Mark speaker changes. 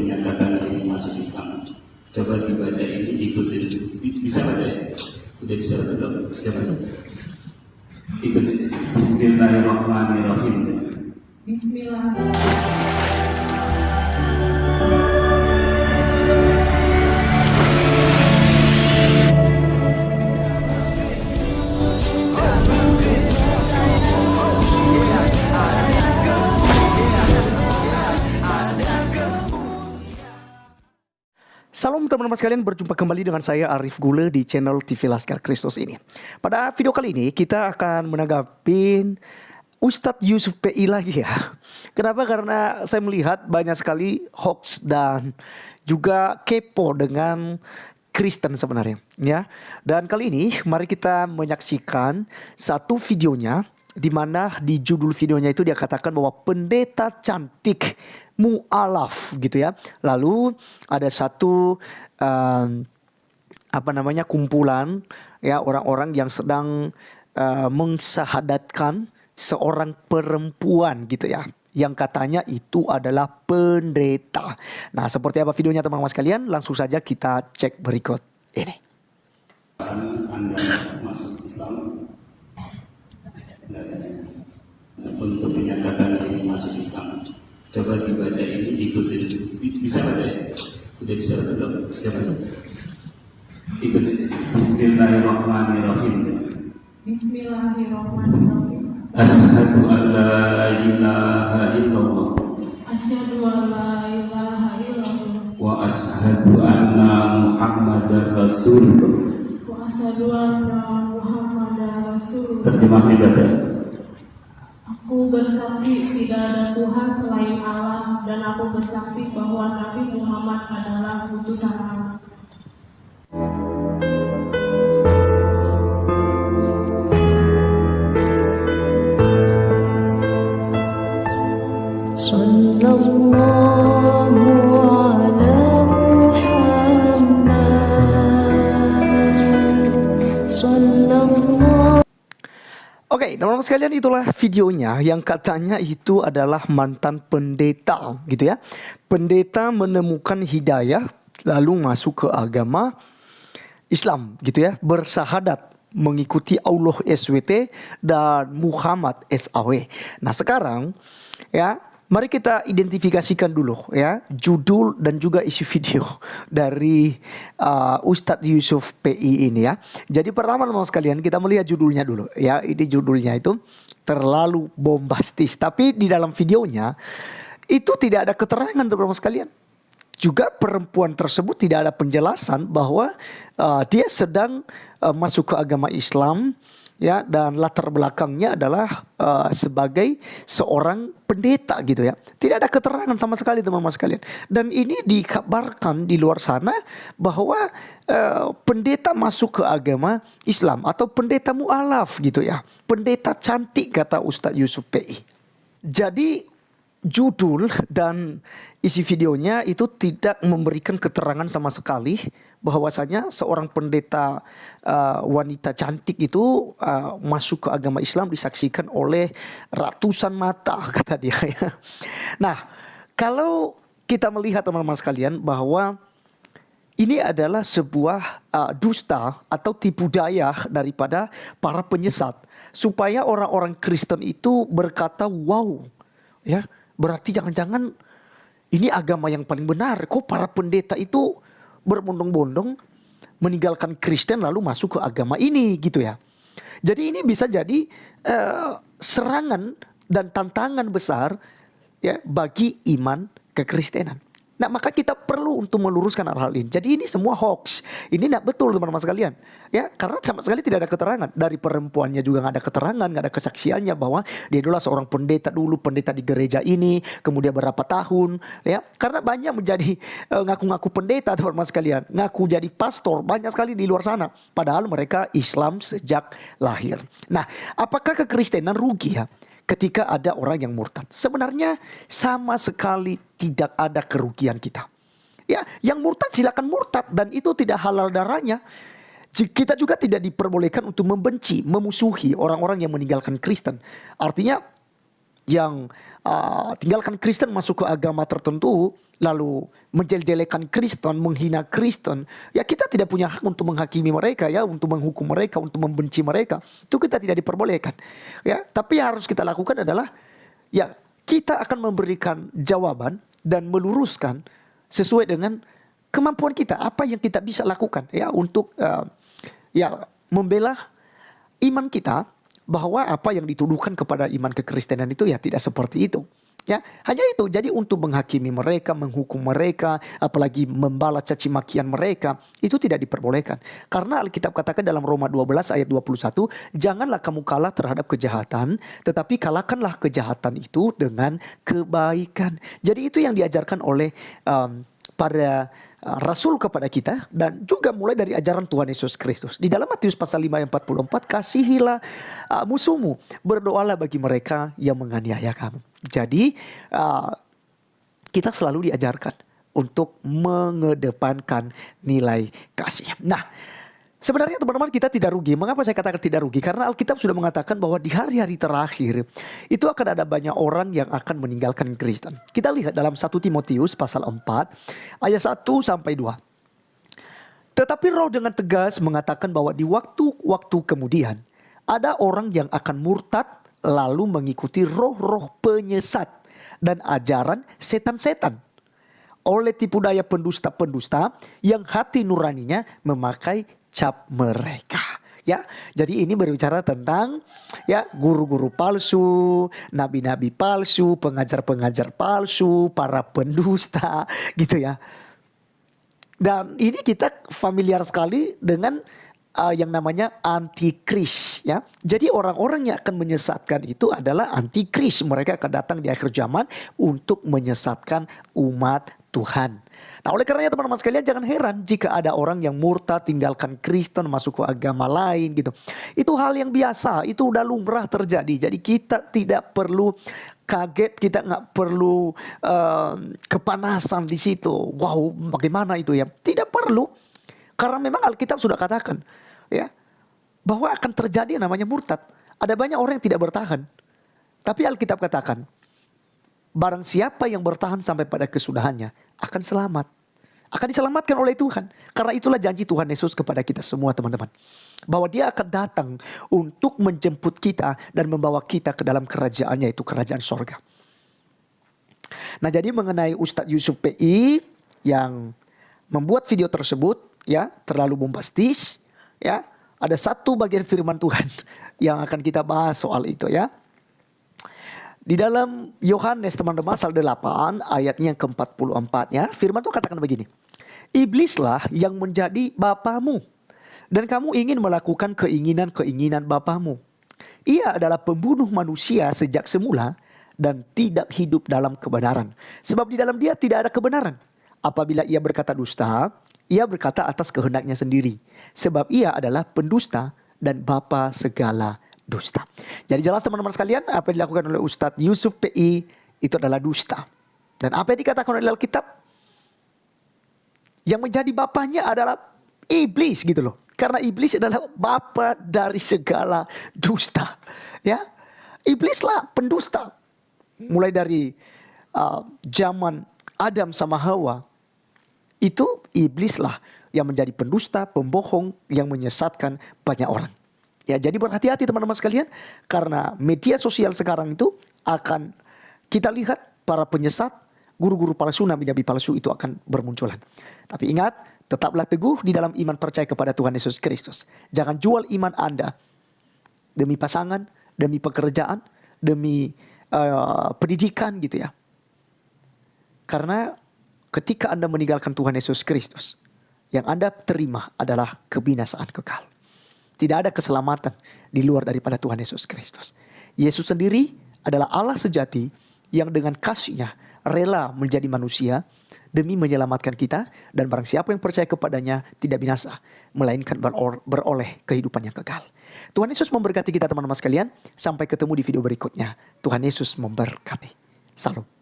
Speaker 1: menyatakan diri masuk Islam. Coba dibaca ini, ikutin. Bisa baca ya? Sudah bisa betul? Siapa? Ikutin. Bismillahirrahmanirrahim.
Speaker 2: Bismillahirrahmanirrahim.
Speaker 3: Salam teman-teman sekalian, berjumpa kembali dengan saya Arif Gule di channel TV Laskar Kristus ini. Pada video kali ini kita akan menanggapi Ustadz Yusuf PI lagi ya. Kenapa? Karena saya melihat banyak sekali hoax dan juga kepo dengan Kristen sebenarnya ya. Dan kali ini mari kita menyaksikan satu videonya, di mana di judul videonya itu dia katakan bahwa pendeta cantik mu'alaf gitu ya. Lalu ada satu kumpulan ya orang-orang yang sedang mensyahadatkan seorang perempuan gitu ya, yang katanya itu adalah pendeta. Nah, seperti apa videonya teman-teman sekalian? Langsung saja kita cek berikut ini.
Speaker 1: Anda masuk Islam untuk menyatakan diri masuk Islam. Coba dibaca ini, ikutin. Bisa baca ya? Sudah bisa betul? Siapa? Ikutin. Bismillahirrahmanirrahim.
Speaker 2: Bismillahirrahmanirrahim.
Speaker 1: Asyhadu an la ilaha illallah.
Speaker 2: Asyhadu an la ilaha illallah.
Speaker 1: Wa asyhadu anna Muhammadar Rasulullah.
Speaker 2: Wa asyhadu anna Muhammadar Rasulullah.
Speaker 1: Terjemah dibaca.
Speaker 2: Aku bersaksi tidak ada Tuhan selain Allah, dan aku bersaksi bahwa Nabi Muhammad adalah utusan Allah.
Speaker 3: Oke, teman-teman sekalian, itulah videonya yang katanya itu adalah mantan pendeta gitu ya. Pendeta menemukan hidayah lalu masuk ke agama Islam gitu ya. Bersahadat mengikuti Allah SWT dan Muhammad SAW. Nah, sekarang ya, mari kita identifikasikan dulu ya judul dan juga isi video dari Ustadz Yusuf PI ini ya. Jadi pertama teman-teman sekalian, kita melihat judulnya dulu ya. Ini judulnya itu terlalu bombastis, tapi di dalam videonya itu tidak ada keterangan teman-teman sekalian. Juga perempuan tersebut tidak ada penjelasan bahwa dia sedang masuk ke agama Islam ya, dan latar belakangnya adalah sebagai seorang pendeta gitu ya. Tidak ada keterangan sama sekali teman-teman sekalian. Dan ini dikabarkan di luar sana bahwa pendeta masuk ke agama Islam atau pendeta mu'alaf gitu ya. Pendeta cantik kata Ustadz Yusuf PI. Jadi judul dan isi videonya itu tidak memberikan keterangan sama sekali bahwasanya seorang pendeta wanita cantik itu masuk ke agama Islam disaksikan oleh ratusan mata kata dia ya. Nah, kalau kita melihat teman-teman sekalian bahwa ini adalah sebuah dusta atau tipu daya daripada para penyesat, supaya orang-orang Kristen itu berkata, wow ya, berarti jangan-jangan ini agama yang paling benar. Kok para pendeta itu berbondong-bondong meninggalkan Kristen lalu masuk ke agama ini gitu ya. Jadi ini bisa jadi serangan dan tantangan besar ya bagi iman kekristenan. Nah, maka kita perlu untuk meluruskan hal-hal ini. Jadi ini semua hoax. Ini tidak betul teman-teman sekalian. Ya, karena sama sekali tidak ada keterangan. Dari perempuannya juga nggak ada keterangan, nggak ada kesaksiannya bahwa dia adalah seorang pendeta dulu, pendeta di gereja ini, kemudian berapa tahun. Ya, karena banyak menjadi ngaku-ngaku pendeta teman-teman sekalian, ngaku jadi pastor banyak sekali di luar sana. Padahal mereka Islam sejak lahir. Nah, apakah kekristenan rugi ya ketika ada orang yang murtad? Sebenarnya sama sekali tidak ada kerugian kita. Ya, yang murtad silakan murtad dan itu tidak halal darahnya. Kita juga tidak diperbolehkan untuk membenci, memusuhi orang-orang yang meninggalkan Kristen. Artinya yang tinggalkan Kristen masuk ke agama tertentu, lalu menjelek-jelekan Kristen, menghina Kristen, ya kita tidak punya hak untuk menghakimi mereka, ya, untuk menghukum mereka, untuk membenci mereka. Itu kita tidak diperbolehkan. Ya, tapi yang harus kita lakukan adalah, ya, kita akan memberikan jawaban dan meluruskan sesuai dengan kemampuan kita, apa yang kita bisa lakukan, ya, untuk ya membela iman kita, bahwa apa yang dituduhkan kepada iman kekristenan itu ya tidak seperti itu. Ya, hanya itu. Jadi untuk menghakimi mereka, menghukum mereka, apalagi membalas caci makian mereka, itu tidak diperbolehkan. Karena Alkitab katakan dalam Roma 12 ayat 21, janganlah kamu kalah terhadap kejahatan, tetapi kalahkanlah kejahatan itu dengan kebaikan. Jadi itu yang diajarkan oleh para rasul kepada kita, dan juga mulai dari ajaran Tuhan Yesus Kristus. Di dalam Matius pasal 5 ayat 44, kasihilah musuhmu, berdoalah bagi mereka yang menganiaya kamu. Jadi kita selalu diajarkan untuk mengedepankan nilai kasih. Nah, sebenarnya teman-teman, kita tidak rugi. Mengapa saya katakan tidak rugi? Karena Alkitab sudah mengatakan bahwa di hari-hari terakhir itu akan ada banyak orang yang akan meninggalkan Kristen. Kita lihat dalam 1 Timotius pasal 4 ayat 1 sampai 2. Tetapi Roh dengan tegas mengatakan bahwa di waktu-waktu kemudian ada orang yang akan murtad lalu mengikuti roh-roh penyesat dan ajaran setan-setan, oleh tipu daya pendusta-pendusta yang hati nuraninya memakai cap mereka. Ya, jadi ini berbicara tentang, ya, guru-guru palsu, nabi-nabi palsu, pengajar-pengajar palsu, para pendusta, gitu ya. Dan ini kita familiar sekali dengan yang namanya antikris, ya. Jadi orang-orang yang akan menyesatkan itu adalah antikris. Mereka akan datang di akhir zaman untuk menyesatkan umat Tuhan. Nah, oleh karenanya teman-teman sekalian, jangan heran jika ada orang yang murtad, tinggalkan Kristen, masuk ke agama lain gitu. Itu hal yang biasa, itu udah lumrah terjadi. Jadi kita tidak perlu kaget, kita nggak perlu kepanasan di situ. Wow, bagaimana itu ya? Tidak perlu, karena memang Alkitab sudah katakan, ya, bahwa akan terjadi yang namanya murtad. Ada banyak orang yang tidak bertahan, tapi Alkitab katakan, barang siapa yang bertahan sampai pada kesudahannya akan selamat. Akan diselamatkan oleh Tuhan. Karena itulah janji Tuhan Yesus kepada kita semua, teman-teman. Bahwa dia akan datang untuk menjemput kita dan membawa kita ke dalam kerajaannya, itu kerajaan sorga. Nah, jadi mengenai Ustadz Yusuf PI yang membuat video tersebut, ya, terlalu bombastis, ya, ada satu bagian firman Tuhan yang akan kita bahas soal itu, ya. Di dalam Yohanes, teman-teman, pasal 8 ayatnya yang ke-44, ya, firman Tuhan katakan begini. Iblislah yang menjadi bapamu, dan kamu ingin melakukan keinginan-keinginan bapamu. Ia adalah pembunuh manusia sejak semula dan tidak hidup dalam kebenaran. Sebab di dalam dia tidak ada kebenaran. Apabila ia berkata dusta, ia berkata atas kehendaknya sendiri. Sebab ia adalah pendusta dan bapa segala dusta. Jadi jelas teman-teman sekalian, apa yang dilakukan oleh Ustadz Yusuf PI itu adalah dusta. Dan apa yang dikatakan oleh Alkitab, yang menjadi bapaknya adalah iblis, gitu loh. Karena iblis adalah bapa dari segala dusta. Ya, iblislah pendusta. Mulai dari zaman Adam sama Hawa, itu iblislah yang menjadi pendusta, pembohong, yang menyesatkan banyak orang. Ya, jadi berhati-hati teman-teman sekalian, karena media sosial sekarang itu akan kita lihat para penyesat, guru-guru palsu, nabi-nabi palsu itu akan bermunculan. Tapi ingat, tetaplah teguh di dalam iman percaya kepada Tuhan Yesus Kristus. Jangan jual iman Anda demi pasangan, demi pekerjaan, demi pendidikan gitu ya. Karena ketika Anda meninggalkan Tuhan Yesus Kristus, yang Anda terima adalah kebinasaan kekal. Tidak ada keselamatan di luar daripada Tuhan Yesus Kristus. Yesus sendiri adalah Allah sejati yang dengan kasih-Nya rela menjadi manusia demi menyelamatkan kita. Dan barang siapa yang percaya kepadanya tidak binasa, melainkan beroleh kehidupan yang kekal. Tuhan Yesus memberkati kita teman-teman sekalian. Sampai ketemu di video berikutnya. Tuhan Yesus memberkati. Salam.